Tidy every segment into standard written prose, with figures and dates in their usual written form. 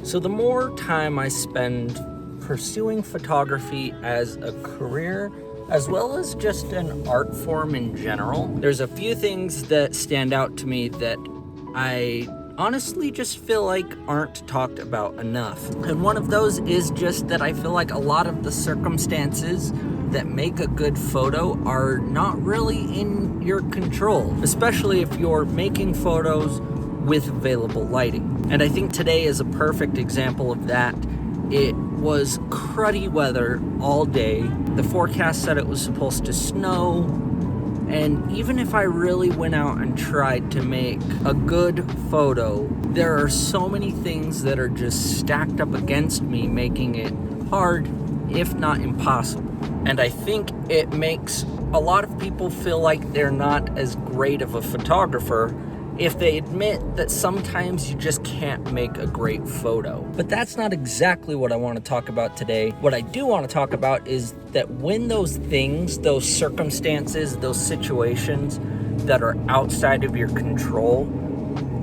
So the more time I spend pursuing photography as a career, as well as just an art form in general, there's a few things that stand out to me that I honestly just feel like aren't talked about enough. And one of those is just that I feel like a lot of the circumstances that make a good photo are not really in your control, especially if you're making photos with available lighting. And I think today is a perfect example of that. It was cruddy weather all day. The forecast said it was supposed to snow. And even if I really went out and tried to make a good photo, there are so many things that are just stacked up against me, making it hard, if not impossible. And I think it makes a lot of people feel like they're not as great of a photographer if they admit that sometimes you just can't make a great photo. But that's not exactly what I want to talk about today. What I do want to talk about is that when those things, those circumstances, those situations that are outside of your control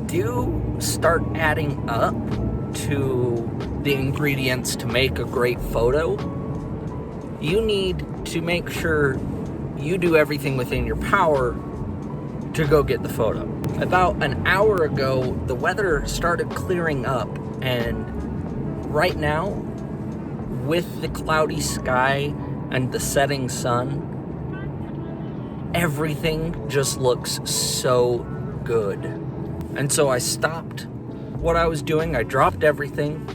do start adding up to the ingredients to make a great photo, you need to make sure you do everything within your power to go get the photo. About an hour ago, the weather started clearing up, and right now, with the cloudy sky and the setting sun, everything just looks so good. And so I stopped what I was doing, I dropped everything,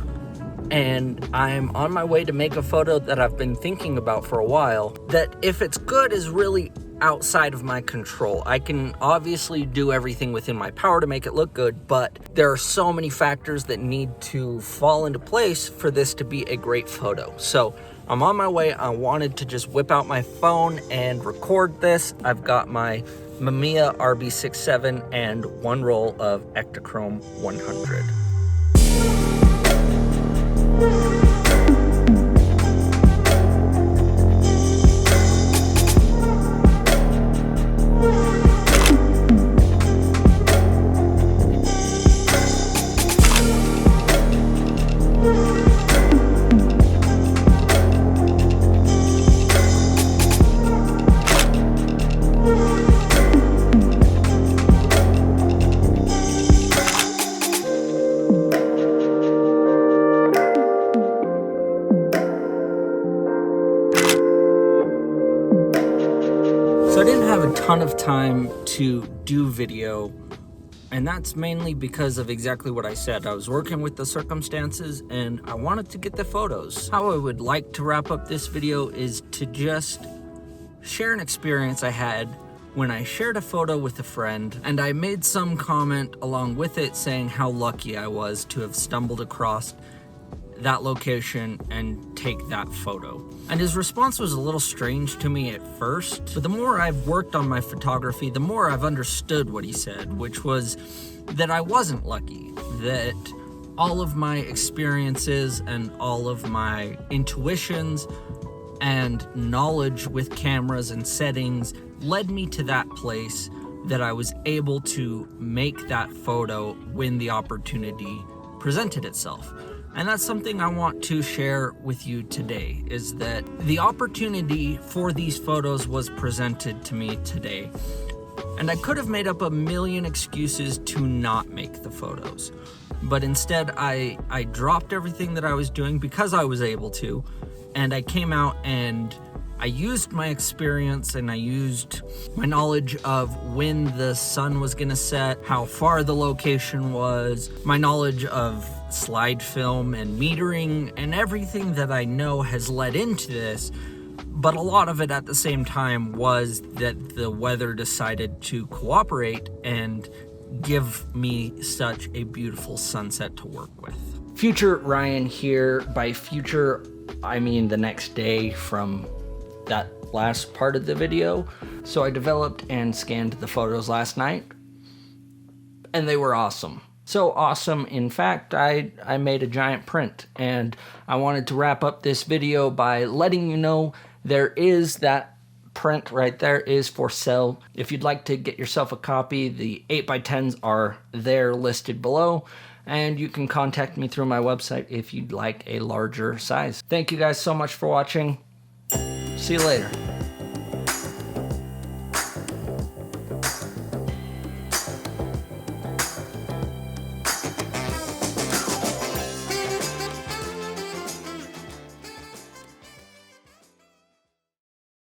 and I'm on my way to make a photo that I've been thinking about for a while, that if it's good is really outside of my control. I can obviously do everything within my power to make it look good, but there are so many factors that need to fall into place for this to be a great photo. So I'm on my way. I wanted to just whip out my phone and record this. I've got my Mamiya RB67 and one roll of Ektachrome 100. So I didn't have a ton of time to do video, and that's mainly because of exactly what I said. I was working with the circumstances and I wanted to get the photos. How I would like to wrap up this video is to just share an experience I had when I shared a photo with a friend, and I made some comment along with it saying how lucky I was to have stumbled across that location and take that photo. And his response was a little strange to me at first, but the more I've worked on my photography, the more I've understood what he said, which was that I wasn't lucky, that all of my experiences and all of my intuitions and knowledge with cameras and settings led me to that place that I was able to make that photo when the opportunity presented itself. And that's something I want to share with you today, is that the opportunity for these photos was presented to me today. And I could have made up a million excuses to not make the photos. But instead, I dropped everything that I was doing because I was able to. And I came out and I used my experience and I used my knowledge of when the sun was gonna set, how far the location was, my knowledge of slide film and metering, and everything that I know has led into this. But a lot of it at the same time was that the weather decided to cooperate and give me such a beautiful sunset to work with. Future Ryan here. By future, I mean the next day from that last part of the video. So I developed and scanned the photos last night, and they were awesome. So awesome, in fact, I made a giant print, and I wanted to wrap up this video by letting you know there is that print right there is for sale. If you'd like to get yourself a copy, the 8x10s are there listed below. and you can contact me through my website if you'd like a larger size. Thank you guys so much for watching. See you later.